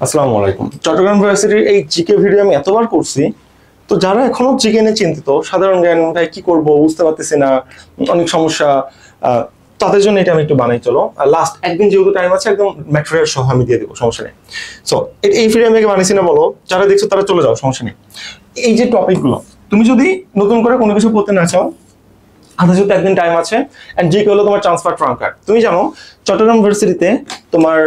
আসসালামু আলাইকুম। চট্টগ্রাম ইউনিভার্সিটির এই জিকে ভিডিও আমি এতবার করছি, তো যারা এখনো জিকে নিয়ে চিন্তিত, সাধারণ জ্ঞান ভাই কি করব বুঝতে পারতেছি না, অনেক সমস্যা, তাদের জন্য এটা আমি একটু বানাই। চলো লাস্ট একদিন যেহেতু টাইম আছে, একদম ম্যাটেরিয়াল সহ আমি দিয়ে দেবো, সমস্যা নেই। সো এই ভিডিও আমি বানাইছি না বলো, যারা দেখছো তারা চলে যাও, সমস্যা নেই। এই যে টপিকগুলো তুমি যদি নতুন করে কোনো কিছু করতে না চাও, হাতে যেহেতু একদিন টাইম আছে, এন্ড জিকে হলো তোমার ট্রান্সফার ট্রাঙ্কার। তুমি জানো চট্টগ্রাম ইউনিভার্সিটিতে তোমার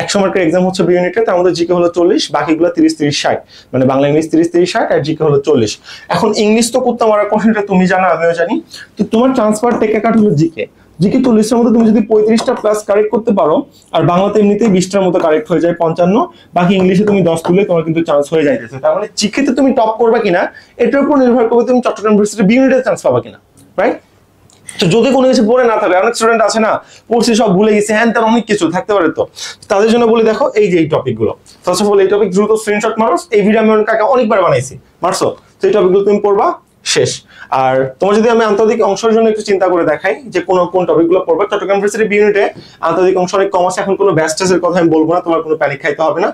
100 মার্কের এক্সাম হচ্ছে বি ইউনিটে, তার মধ্যে জিকে হলো 40, বাকিগুলো 30-30-60, মানে বাংলা ইংলিশ 30-30-60 আর জিকে হলো 40। এখন ইংলিশ তো করতে আমার কোশ্চেনটা তুমি জানো, আমিও জানি। তো তোমার ট্রান্সফার টেকে কাট হলো জিকে। জিকে 40টার মধ্যে তুমি যদি 35টা প্লাস কারেক্ট করতে পারো, আর বাংলাতে এমনিতেই 20টার মতো কারেক্ট হয়ে যায় 55, বাকি ইংলিশে তুমি 10 তুলে তোমার কিন্তু চান্স হয়ে যাইতেছে। তার মানে জিকেতে তুমি টপ করবা কিনা এটার উপর নির্ভর করবে তুমি চট্টগ্রাম ইউনিভার্সিটি বি ইউনিটে চান্স পাবা কিনা, রাইট? তো যদি কোনো কিছু পড়ে না থাকে, অনেক স্টুডেন্ট আছে না পড়ছি সব ভুলে গেছে, হ্যাঁ তার অনেক কিছু থাকতে পারে, তো তাদের জন্য বলে দেখো এই যে এই টপিকগুলো। ফার্স্ট অফ অল এই টপিক দ্রুত স্ক্রিনশট মারো, এই ভিডিও আমি কাকে অনেকবার বানাইছি, মারছো? তো এই টপিকগুলো তুমি পড়বা, শেষ। আর তোমার যদি আমি আন্তর্জাতিক অংশের জন্য একটু চিন্তা করে দেখাই যে কোন টপিকগুলো পড়বা, চট্টগ্রাম ইউনিভার্সিটি বি ইউনিটে আন্তর্জাতিক অংশ অনেক কম আছে। এখন কোনো ব্যাচ টেস্টের কথা আমি বলবো না, তোমার কোনো প্যানিক খাইতে হবে না।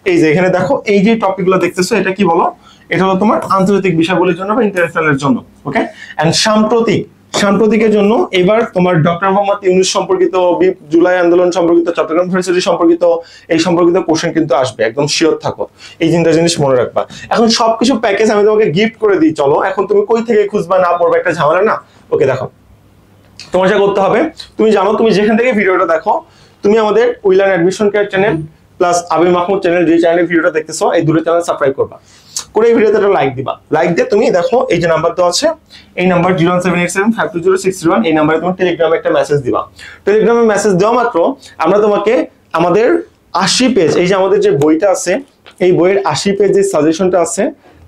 এই যে এখানে দেখো এই যে টপিকগুলো দেখতেছো, এটা কি বলো? এটা হলো তোমার আন্তর্জাতিক বিষয়গুলোর জন্য বা ইন্টারন্যাশনালের জন্য, ওকে? এন্ড সাম্প্রতিকের জন্য এবার তোমার ডক্টর মোহাম্মদ ইউনূস সম্পর্কিত, জুলাই আন্দোলন সম্পর্কিত, চট্টগ্রাম ইউনিভার্সিটি সম্পর্কিত, এই সম্পর্কিত কোশ্চেন কিন্তু আসবে, একদম শিওর থাকো। এই তিনটা জিনিস মনে রাখবা। এখন সবকিছু প্যাকেজ আমি তোমাকে গিফট করে দিই, চলো এখন তুমি কই থেকে খুঁজবা, না পড়বা, একটা ঝামেলা না। ওকে দেখো, তোমার যা করতে হবে, তুমি জানো তুমি যেখান থেকে ভিডিওটা দেখো, তুমি আমাদের উইলার্ন অ্যাডমিশন কেয়ার চ্যানেল প্লাস আবির মাহমুদ চ্যানেল, যে চ্যানেলে ভিডিওটা দেখতেছো, এই দুটো চ্যানেল সাবস্ক্রাইব করবা, করে এই ভিডিওতে একটা লাইক দিবা। লাইক দিয়ে তুমি দেখো এই যে নাম্বার দেওয়া আছে, এই নাম্বার 01787520631, এই নাম্বারে তুমি টেলিগ্রামে একটা মেসেজ দিবা। টেলিগ্রামে মেসেজ দেওয়া মাত্র আমরা তোমাকে আমাদের 80 পেজ, এই যে আমাদের যে বইটা আছে, এই বইয়ের 80 পেজের সাজেশনটা আছে,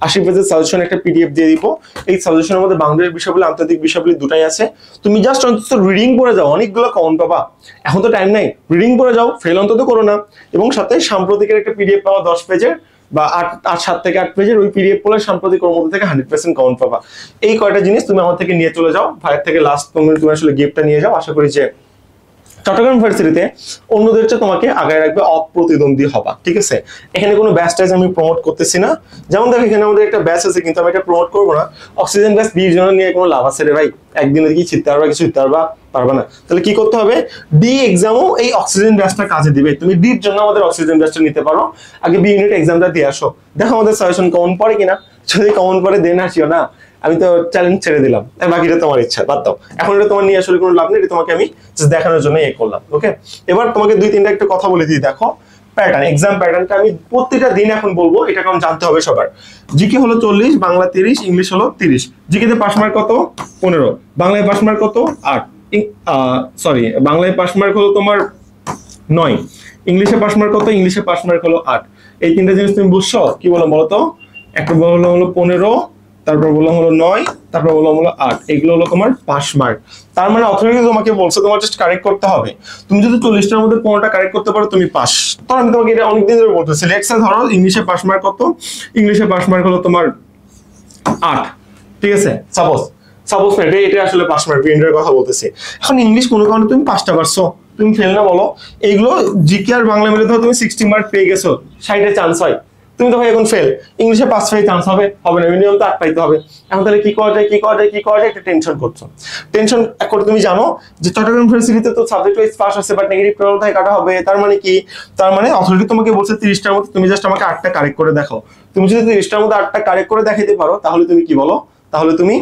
80 পেজের সাজেশন একটা পিডিএফ দিয়ে দিব। এই সাজেশনের মধ্যে বাংলাদেশের বিষয়গুলো, আন্তর্জাতিক বিষয়গুলো দুটাই আছে। তুমি জাস্ট অন্তত রিডিং পড়ে যাও, অনেকগুলো কমন পাবা। এখন তো টাইম নাই, রিডিং পড়ে যাও, ফেল অন্তত করো না। এবং সাথে সাম্প্রতিকের একটা পিডিএফ পাওয়া 10 পেজের বা 7 থেকে 8 পেজের, ওই পিডিএফ পড়লে সাম্প্রতিক ওর মধ্যে থেকে 100% কমন পাবা। এই কয়টা জিনিস তুমি আমার থেকে নিয়ে চলে যাও, ভাইয়ের থেকে লাস্ট তুমি আসলে গিফটটা নিয়ে যাও। আশা করি যে চট্টগ্রাম ইউনিভার্সিটিতে অন্যদের চেয়ে তোমাকে আগায় রাখবে, অপ্রতিদ্বন্দ্বী হবা, ঠিক আছে? এখানে কোনো ব্যাচ টাইজ আমি প্রমোট করতেছি না। যেমন দেখো এখানে আমাদের একটা ব্যাচ আছে, কিন্তু আমি এটা প্রমোট করবো না। অক্সিজেন ব্যাচ 20 জন নিয়ে কোনো লাভ আছে রে ভাই? একদিনে কি শিখতে পারবা, কিছু শিখতে পারবা না। তাহলে কি করতে হবে? ডি এক্সামও এই অক্সিজেন ব্যাচটা কাজে দিবে। তুমি ডির জন্য আমাদের অক্সিজেন ব্যাচটা নিতে পারো, আগে বি ইউনিট এক্সামটা দিয়ে আসো, দেখো আমাদের সাজেশন কমন পড়ে কিনা। যদি কমন পড়ে দেন আসিও না, আমি তো চ্যালেঞ্জ ছেড়ে দিলাম, বাকিটা তোমার ইচ্ছা, বাদ দাও। এখন এটা তোমার নিয়ে আসলে কোনো লাভ নেই, এটা তোমাকে আমি জাস্ট দেখানোর জন্য করলাম, ওকে? এবার তোমাকে 2-3টা একটা কথা বলে দিই, দেখো প্যাটার্ন, এক্সাম প্যাটার্নটা আমি প্রত্যেকটা দিন এখন বলবো, এটা কারণ জানতে হবে সবার। জিকে হলো 40, বাংলা 30, ইংলিশ হলো 30। জিকেতে পাস মার্ক কত? 15, বাংলায় পাস মার্ক কত? 8, সরি বাংলায় পাস মার্ক হলো তোমার 9, ইংলিশে পাস মার্ক কত? ইংলিশে পাস মার্ক হলো 8। এই তিনটা জিনিস তুমি বুঝছো? কি বলো বলতো? একটা বললাম হলো 15, তারপর বললাম হলো 9, তারপর বললাম হলো 8, এগুলো হলো তোমার পাস মার্ক। তার মানে অথরিটি তোমাকে বলছে তোমার জাস্ট কারেক্ট করতে হবে। তুমি যদি 40টার মধ্যে 15টা কারেক্ট করতে পারো, তুমি পাস। তো আমি তোমাকে এটা অনেকদিন ধরে বলতেছি। লেটস ধরো ইংলিশে পাস মার্ক কত? ইংলিশে পাস মার্ক হলো তোমার 8, ঠিক আছে? সাপোজ না, এটা আসলে পাস মার্ক এর কথা বলতেছি। এখন ইংলিশ কোনো কারণে তুমি 5টা পারছো, তুমি ফেল না বলো? এইগুলো জিকে আর বাংলা মিলে ধরো তুমি 60 মার্ক পেয়ে গেছো, 60-এ চান্স হয়, তুমি তো ভাই এখন ফেল। ইংলিশে 5 পেয়ে চান্স হবে না, মিনিমাম তো 8 পাইতে হবে। এখন তাহলে কি করা যায় একটা টেনশন করছো। টেনশন করে তুমি জানো যে চট্টগ্রাম ইউনিভার্সিটিতে তো সাবজেক্ট ওয়াইজ পাস আছে, বাট নেগেটিভ প্রবলেম কাটা হবে। তার মানে কি? তার মানে অথরিটি তোমাকে বলছে 30টার মধ্যে তুমি জাস্ট আমাকে 8টা কারেক্ট করে দেখাও। তুমি যদি 30টার মধ্যে 8টা কারেক্ট করে দেখাইতে পারো, তাহলে তুমি কি বলো? তাহলে তুমি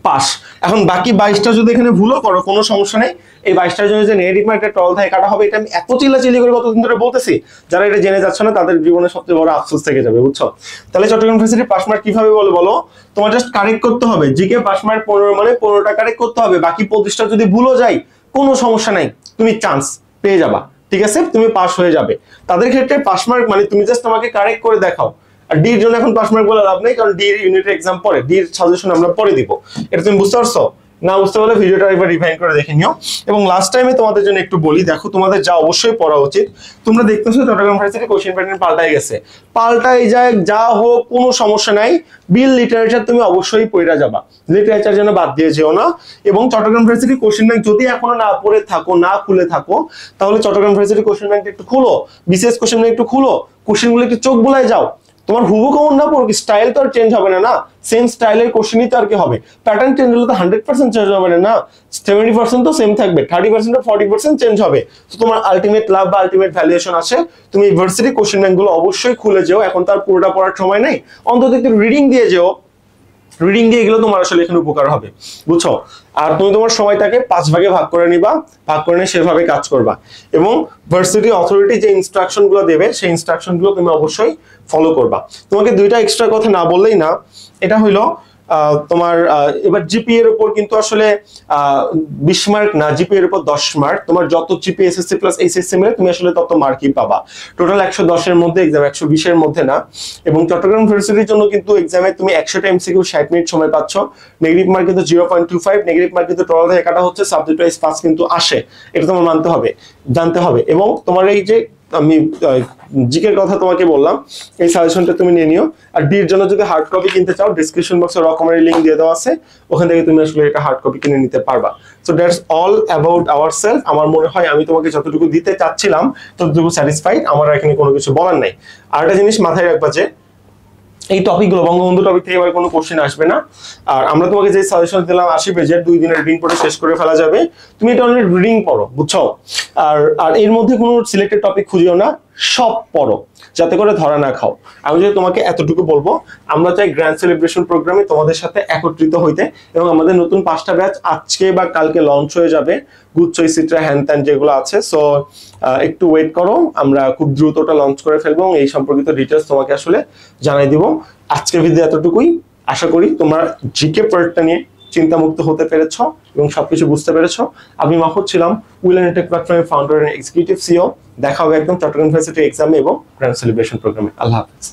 পাস। এখন বাকি 22টা যদি এখানে ভুলও করো, কোনো সমস্যা নেই। এই 22টার জন্য যে নেগেটিভ মার্কটা টল থাকে কাটা হবে, এটা আমি এত চিল্লাচিল্লি করে কতদিন ধরে বলতেছি। যারা এটা জেনে যাচ্ছে না, তাদের জীবনে সবচেয়ে বড় আফসোস থেকে যাবে, বুঝছো? তাহলে চট্টগ্রাম ইউনিভার্সিটি পাস মার্ক কিভাবে বলো? তোমার জাস্ট কারেক্ট করতে হবে। জিকে পাস মার্ক 15, মানে 15টা কারেক্ট করতে হবে। বাকি 25টা যদি ভুলও যায়, কোনো সমস্যা নাই, তুমি চান্স পেয়ে যাবা, ঠিক আছে? তুমি পাস হয়ে যাবে। তাদের ক্ষেত্রে পাস মার্ক মানে তুমি জাস্ট আমাকে কারেক্ট করে দেখাও। আর ডির জন্য এখন পাস মার্ক বলে লাভ নেই, কারণ ডির ইউনিটের এক্সাম পরে, ডির সাজেশন আমরা পরে দিব। এটা তুমি বুঝতে পারছো? না বুঝতে পারলে ভিডিওটা একবার রিভাইন্ড করে দেখে নিও। এবং লাস্ট টাইমে তোমাদের জন্য একটু বলি, দেখো তোমাদের যা অবশ্যই পড়া উচিত, তোমরা দেখতেছো চট্টগ্রাম ভার্সিটি কোশ্চেন প্যাটার্ন পাল্টাই গেছে, পাল্টাই যায় যা হোক কোনো সমস্যা নাই, বিল লিটারেচার তুমি অবশ্যই পড়া যাবা, লিটারেচার যেন বাদ দিয়ে যেও না। এবং চট্টগ্রাম ভার্সিটি কোশ্চেন ব্যাংক যদি এখনো না পড়ে থাকো, না খুলে থাকো, তাহলে চট্টগ্রাম ভার্সিটি কোশ্চেন ব্যাংকটা একটু খুলো, বিসিএস কোশ্চেন ব্যাংক একটু খুলো, কোশ্চেনগুলো একটু চোখ বুলায় যাও। তোমার হুবহু কেমন না পড়ো, স্টাইল তো আর চেঞ্জ হবে না, সেম স্টাইলের কোশ্চেনই তো আর কি হবে, প্যাটার্ন চেঞ্জ হলে তো 100% চেঞ্জ হবে না, 70% তো সেম থাকবে, 30% or 40% চেঞ্জ হবে। তো তোমার আলটিমেট লাভ বা আলটিমেট ভ্যালুয়েশন আছে, তুমি ইউনিভার্সিটি কোশ্চেন ব্যাংকগুলো অবশ্যই খুলে যেও, এখন তার পুরোটা পড়ার সময় নেই, অন্তত একটু রিডিং দিয়ে যেও, রিডিং দিয়ে এগুলো তোমার আসলে এখানে উপকার হবে, বুঝছো? আর তুমি তোমার সময়টাকে 5 ভাগে ভাগ করে নিবা, ভাগ করে নিয়ে সেভাবে কাজ করবা, এবং ভার্সিটি অথরিটি যে ইনস্ট্রাকশন গুলো দেবে সেই ইনস্ট্রাকশন গুলো তুমি অবশ্যই ফলো করবা। তোমাকে দুইটা এক্সট্রা কথা না বললেই না, এটা হইলো তোমার এবার জিপিএ এর উপর কিন্তু আসলে 20 মার্ক না, জিপিএ এর উপর 10 মার্ক, তোমার যত জিপিএ এসএসসি প্লাস এইচএসসি মিলে তুমি আসলে তত মার্কই পাবা, টোটাল 110 এর মধ্যে এক্সাম, 120 এর মধ্যে না। এবং চট্টগ্রাম ভার্সিটির জন্য কিন্তু এক্সামে তুমি 100টা এমসিকিউ 60 মিনিট সময় পাচ্ছ, নেগেটিভ মার্ক কিন্তু 0.25, নেগেটিভ মার্ক কিন্তু টোটাল থেকে কাটা হচ্ছে, সাবজেক্ট ওয়াইজ পাস কিন্তু আসে, এটা তোমার মানতে হবে, জানতে হবে। এবং তোমার এই যে আমি জিকের কথা তোমাকে বললাম, এই সাজেশনটা তুমি নিয়ে নিও। আর ডির জন্য যদি হার্ড কপি কিনতে চাও, ডেসক্রিপশন বক্সে রকমের লিংক দিয়ে দেওয়া আছে, ওখান থেকে তুমি আসলে এটা হার্ড কপি কিনে নিতে পারবা। So that's all about ourself. আমার মনে হয় আমি তোমাকে যতটুকু দিতে চাচ্ছিলাম ততটুকু স্যাটিসফাইড, আমার এখানে কোনো কিছু বলার নাই। আর একটা জিনিস মাথায় রাখবা যে এই টপিকগুলো বঙ্গবন্ধু টপিক থেকে এবার কোনো কোশ্চেন আসবে না। আর আমরা তোমাকে যে সাজেশন দিলাম 80 পেজের, 2 দিনের রিডিং পড়ে শেষ করে ফেলা যাবে, তুমি এটা অনেক রিডিং পড়ো, বুঝছো? আর আর এর মধ্যে কোনো সিলেক্টেড টপিক খুঁজিও না, সব পড়ো, যাতে করে ধরা না খাও। আমি যদি তোমাকে এতটুকু বলবো, আমরা চাই গ্র্যান্ড সেলিব্রেশন প্রোগ্রামে তোমাদের সাথে একত্রিত হইতে, এবং আমাদের নতুন 5টা ব্যাচ আজকে বা কালকে লঞ্চ হয়ে যাবে, গুচ্ছ ইসিট্রা হ্যান ত্যান যেগুলো আছে। সো একটু ওয়েট করো, আমরা খুব দ্রুত ওটা লঞ্চ করে ফেলবো, এবং এই সম্পর্কিত ডিটেলস তোমাকে আসলে জানাই দিব। আজকের ভিডিও এতটুকুই, আশা করি তোমরা জিকে পার্টটা নিয়ে চিন্তামুক্ত হতে পেরেছো এবং সবকিছু বুঝতে পেরেছো। আমি মাহমুদ ছিলাম, উইল এন্ড টেক প্ল্যাটফর্মের ফাউন্ডার এন্ড এক্সিকিউটিভ সিইও। দেখা হবে একদম চট্টগ্রাম ইউনিভার্সিটি এক্সামে এবং গ্র্যান্ড সেলিব্রেশন প্রোগ্রামে। আল্লাহ হাফেজ।